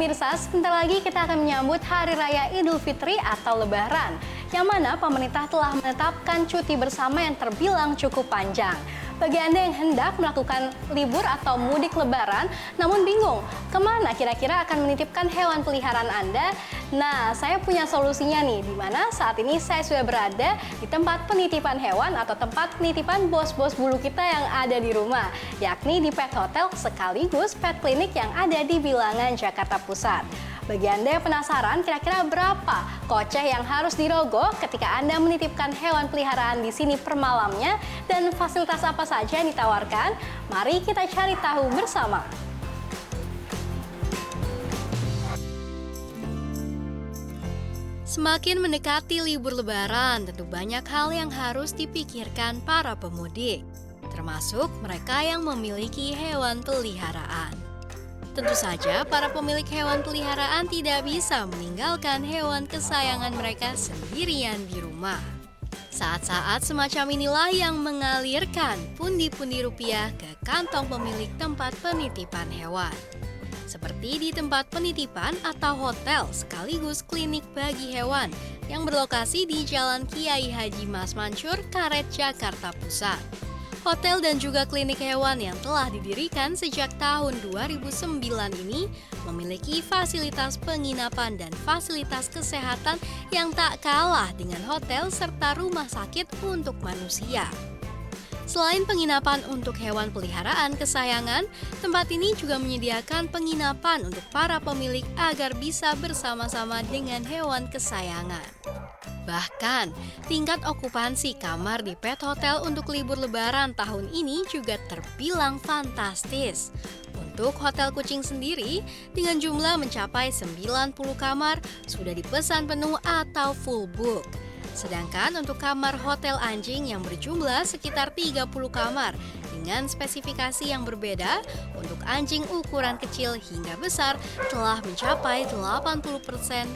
pemirsa, sebentar lagi kita akan menyambut Hari Raya Idul Fitri atau Lebaran, yang mana pemerintah telah menetapkan cuti bersama yang terbilang cukup panjang. Bagi Anda yang hendak melakukan libur atau mudik Lebaran, namun bingung kemana kira-kira akan menitipkan hewan peliharaan Anda? Nah, saya punya solusinya nih, di mana saat ini saya sudah berada di tempat penitipan hewan atau tempat penitipan bos-bos bulu kita yang ada di rumah, yakni di Pet Hotel sekaligus Pet Clinic yang ada di Bilangan, Jakarta Pusat. Bagi Anda yang penasaran kira-kira berapa kocek yang harus dirogoh ketika Anda menitipkan hewan peliharaan di sini per malamnya dan fasilitas apa saja yang ditawarkan, mari kita cari tahu bersama. Semakin mendekati libur Lebaran, tentu banyak hal yang harus dipikirkan para pemudik, termasuk mereka yang memiliki hewan peliharaan. Tentu saja, para pemilik hewan peliharaan tidak bisa meninggalkan hewan kesayangan mereka sendirian di rumah. Saat-saat semacam inilah yang mengalirkan pundi-pundi rupiah ke kantong pemilik tempat penitipan hewan. Seperti di tempat penitipan atau hotel sekaligus klinik bagi hewan yang berlokasi di Jalan Kiai Haji Mas Mansur, Karet, Jakarta Pusat. Hotel dan juga klinik hewan yang telah didirikan sejak tahun 2009 ini memiliki fasilitas penginapan dan fasilitas kesehatan yang tak kalah dengan hotel serta rumah sakit untuk manusia. Selain penginapan untuk hewan peliharaan kesayangan, tempat ini juga menyediakan penginapan untuk para pemilik agar bisa bersama-sama dengan hewan kesayangan. Bahkan, tingkat okupansi kamar di Pet Hotel untuk libur Lebaran tahun ini juga terbilang fantastis. Untuk hotel kucing sendiri, dengan jumlah mencapai 90 kamar, sudah dipesan penuh atau full book. Sedangkan untuk kamar hotel anjing yang berjumlah sekitar 30 kamar, dengan spesifikasi yang berbeda, untuk anjing ukuran kecil hingga besar telah mencapai 80%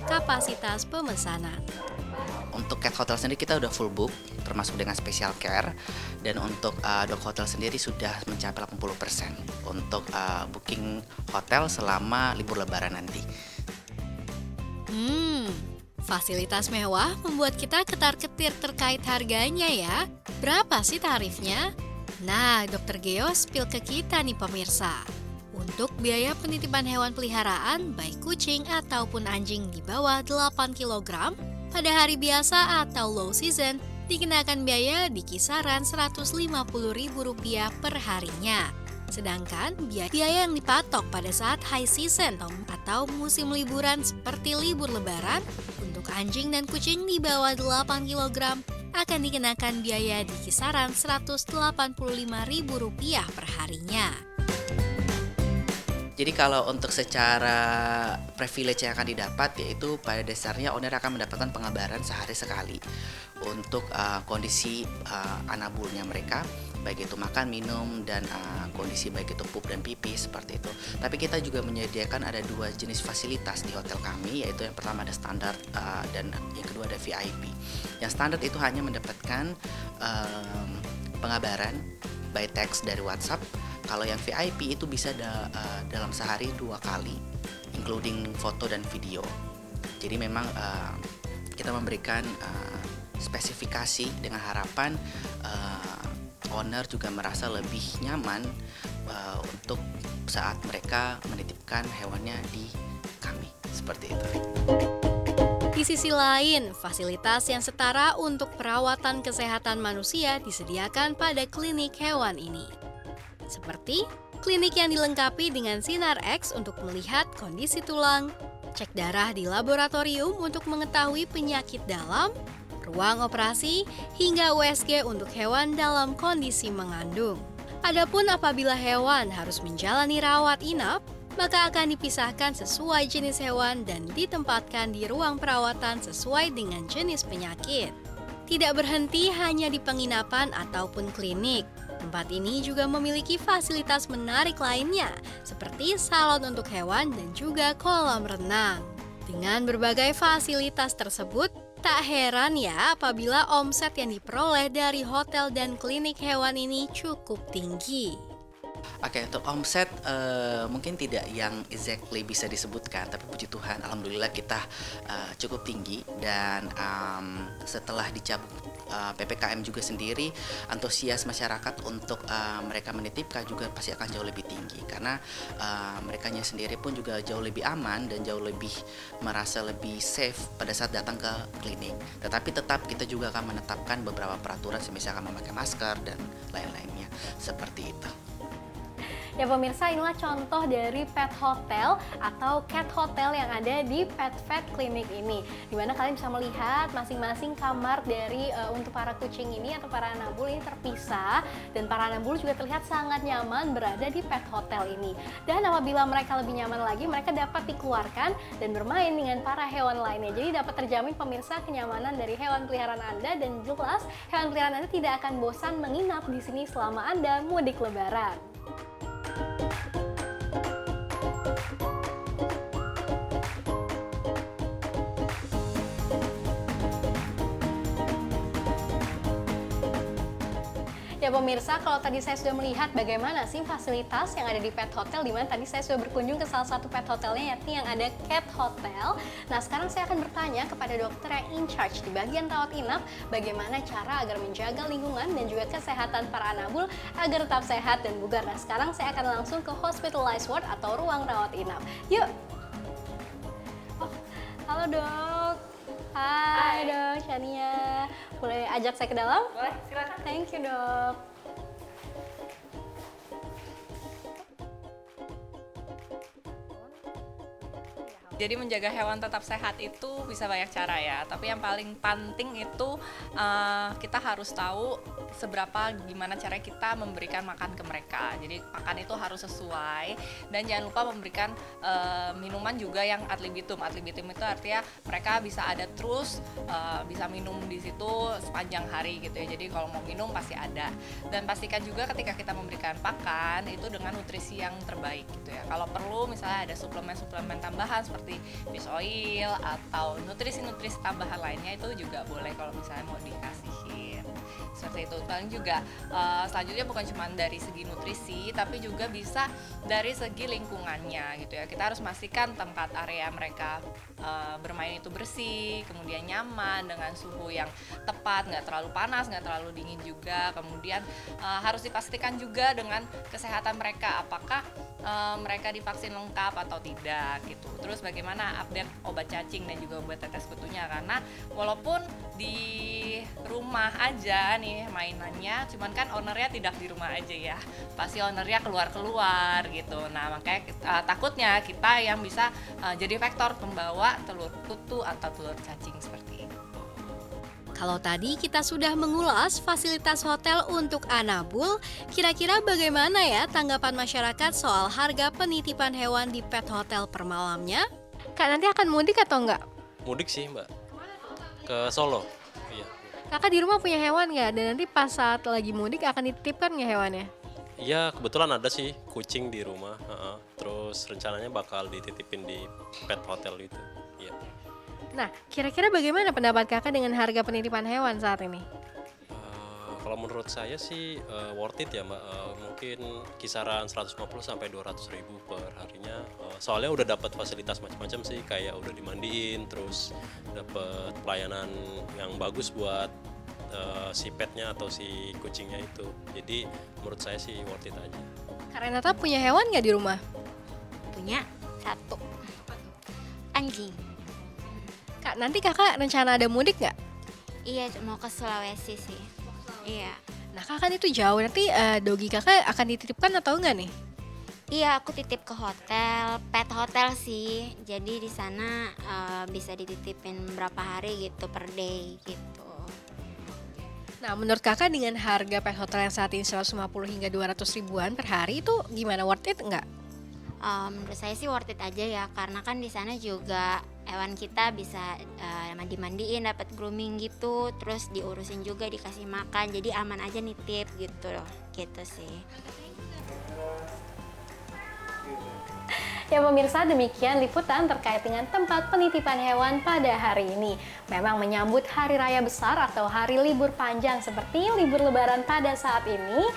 kapasitas pemesanan. Untuk cat hotel sendiri kita udah full book, termasuk dengan special care. Dan untuk dog hotel sendiri sudah mencapai 80% untuk booking hotel selama libur Lebaran nanti. Fasilitas mewah membuat kita ketar-ketir terkait harganya ya. Berapa sih tarifnya? Nah, Dr. Geo spill ke kita nih pemirsa. Untuk biaya penitipan hewan peliharaan, baik kucing ataupun anjing di bawah 8 kg, pada hari biasa atau low season, dikenakan biaya di kisaran Rp150.000 per harinya. Sedangkan biaya yang dipatok pada saat high season atau musim liburan seperti libur Lebaran, untuk anjing dan kucing di bawah 8 kg akan dikenakan biaya di kisaran Rp185.000 per harinya. Jadi kalau untuk secara privilege yang akan didapat, yaitu pada dasarnya owner akan mendapatkan pengabaran sehari sekali untuk kondisi anabulnya mereka, baik itu makan, minum, dan kondisi baik itu pup dan pipi seperti itu. Tapi kita juga menyediakan ada 2 jenis fasilitas di hotel kami, yaitu yang pertama ada standar dan yang kedua ada VIP. Yang standar itu hanya mendapatkan pengabaran by text dari WhatsApp. Kalau yang VIP itu bisa dalam sehari 2 kali, including foto dan video. Jadi memang kita memberikan spesifikasi dengan harapan owner juga merasa lebih nyaman untuk saat mereka menitipkan hewannya di kami, seperti itu. Di sisi lain, fasilitas yang setara untuk perawatan kesehatan manusia disediakan pada klinik hewan ini. Seperti klinik yang dilengkapi dengan sinar X untuk melihat kondisi tulang, cek darah di laboratorium untuk mengetahui penyakit dalam, ruang operasi, hingga USG untuk hewan dalam kondisi mengandung. Adapun apabila hewan harus menjalani rawat inap, maka akan dipisahkan sesuai jenis hewan dan ditempatkan di ruang perawatan sesuai dengan jenis penyakit. Tidak berhenti hanya di penginapan ataupun klinik. Tempat ini juga memiliki fasilitas menarik lainnya, seperti salon untuk hewan dan juga kolam renang. Dengan berbagai fasilitas tersebut, tak heran ya apabila omset yang diperoleh dari hotel dan klinik hewan ini cukup tinggi. Oke, untuk omset mungkin tidak yang exactly bisa disebutkan, tapi puji Tuhan, alhamdulillah kita cukup tinggi dan setelah dicabut PPKM juga sendiri, antusias masyarakat untuk mereka menitipkan juga pasti akan jauh lebih tinggi karena merekanya sendiri pun juga jauh lebih aman dan jauh lebih merasa lebih safe pada saat datang ke klinik. Tetapi tetap kita juga akan menetapkan beberapa peraturan, misalkan memakai masker dan lain-lainnya seperti itu. Ya pemirsa, inilah contoh dari pet hotel atau cat hotel yang ada di Pet Vet Clinic ini. Dimana kalian bisa melihat masing-masing kamar dari untuk para kucing ini atau para anabul ini terpisah. Dan para anabul juga terlihat sangat nyaman berada di pet hotel ini. Dan apabila mereka lebih nyaman lagi, mereka dapat dikeluarkan dan bermain dengan para hewan lainnya. Jadi dapat terjamin pemirsa kenyamanan dari hewan peliharaan Anda, dan jelas hewan peliharaan Anda tidak akan bosan menginap di sini selama Anda mudik lebaran. Ya pemirsa, kalau tadi saya sudah melihat bagaimana sih fasilitas yang ada di pet hotel, di mana tadi saya sudah berkunjung ke salah satu pet hotelnya, yakni yang ada cat hotel. Nah sekarang saya akan bertanya kepada dokter yang in charge di bagian rawat inap, bagaimana cara agar menjaga lingkungan dan juga kesehatan para anabul agar tetap sehat dan bugar. Nah sekarang saya akan langsung ke hospitalized ward atau ruang rawat inap. Yuk! Oh, halo dok. Hai dok, Shania. Boleh ajak saya ke dalam? Boleh, silakan. Thank you dok. Jadi menjaga hewan tetap sehat itu bisa banyak cara ya, tapi yang paling penting itu kita harus tahu seberapa gimana cara kita memberikan makan ke mereka. Jadi makan itu harus sesuai, dan jangan lupa memberikan minuman juga yang ad libitum. Ad libitum itu artinya mereka bisa ada terus, bisa minum di situ sepanjang hari gitu ya. Jadi kalau mau minum pasti ada, dan pastikan juga ketika kita memberikan pakan itu dengan nutrisi yang terbaik gitu ya. Kalau perlu misalnya ada suplemen-suplemen tambahan seperti fish oil atau nutrisi-nutrisi tambahan lainnya, itu juga boleh kalau misalnya mau dikasihin seperti itu. Paling juga selanjutnya bukan cuma dari segi nutrisi, tapi juga bisa dari segi lingkungannya gitu ya. Kita harus pastikan tempat area mereka bermain itu bersih, kemudian nyaman dengan suhu yang tepat, nggak terlalu panas, nggak terlalu dingin juga. Kemudian harus dipastikan juga dengan kesehatan mereka, apakah mereka divaksin lengkap atau tidak gitu. Terus bagaimana update obat cacing dan juga obat tetes kutunya, karena walaupun di rumah aja nih mainannya, cuman kan ownernya tidak di rumah aja ya, pasti ownernya keluar gitu. Nah makanya takutnya kita yang bisa jadi faktor pembawa telur kutu atau telur cacing seperti itu. Kalau tadi kita sudah mengulas fasilitas hotel untuk anabul, kira-kira bagaimana ya tanggapan masyarakat soal harga penitipan hewan di pet hotel per malamnya? Kak, nanti akan mudik atau enggak? Mudik sih Mbak, ke Solo. Iya. Kakak di rumah punya hewan nggak? Dan nanti pas saat lagi mudik akan dititipkan nggak hewannya? Iya, kebetulan ada sih kucing di rumah. Terus rencananya bakal dititipin di pet hotel itu. Iya. Nah, kira-kira bagaimana pendapat kakak dengan harga penitipan hewan saat ini? Kalau menurut saya sih worth it ya Mbak. Mungkin kisaran 150 sampai 200 ribu per harinya. Soalnya udah dapat fasilitas macam-macam sih, kayak udah dimandiin, terus dapat pelayanan yang bagus buat si petnya atau si kucingnya itu. Jadi menurut saya sih worth it aja. Kak Renata punya hewan nggak di rumah? Punya satu anjing. Kak, nanti kakak rencana ada mudik nggak? Iya, mau ke Sulawesi sih. Iya. Nah, kakak kan itu jauh, nanti dogi kakak akan dititipkan atau enggak nih? Iya, aku titip ke hotel, pet hotel sih. Jadi di sana bisa dititipin berapa hari gitu per day gitu. Nah, menurut kakak dengan harga pet hotel yang saat ini 150 hingga 200 ribuan per hari itu gimana, worth it enggak? Menurut saya sih worth it aja ya, karena kan di sana juga hewan kita bisa dimandiin, dapat grooming gitu, terus diurusin juga, dikasih makan, jadi aman aja nitip gitu loh, gitu sih. Ya pemirsa, demikian liputan terkait dengan tempat penitipan hewan pada hari ini. Memang menyambut hari raya besar atau hari libur panjang seperti libur lebaran pada saat ini,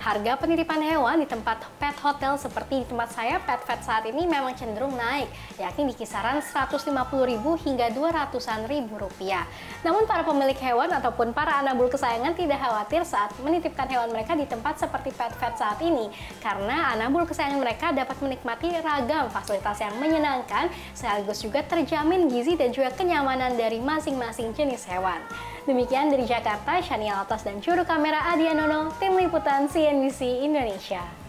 Harga penitipan hewan di tempat pet hotel seperti di tempat saya, Pet Vet saat ini memang cenderung naik, yakni di kisaran 150.000 hingga 200-an ribu rupiah. Namun para pemilik hewan ataupun para anabul kesayangan tidak khawatir saat menitipkan hewan mereka di tempat seperti Pet Vet saat ini, karena anabul kesayangan mereka dapat menikmati ragam fasilitas yang menyenangkan, sekaligus juga terjamin gizi dan juga kenyamanan dari masing-masing jenis hewan. Demikian dari Jakarta, Shania Altas dan juru kamera Adi Anono, tim liputan CNBC Indonesia.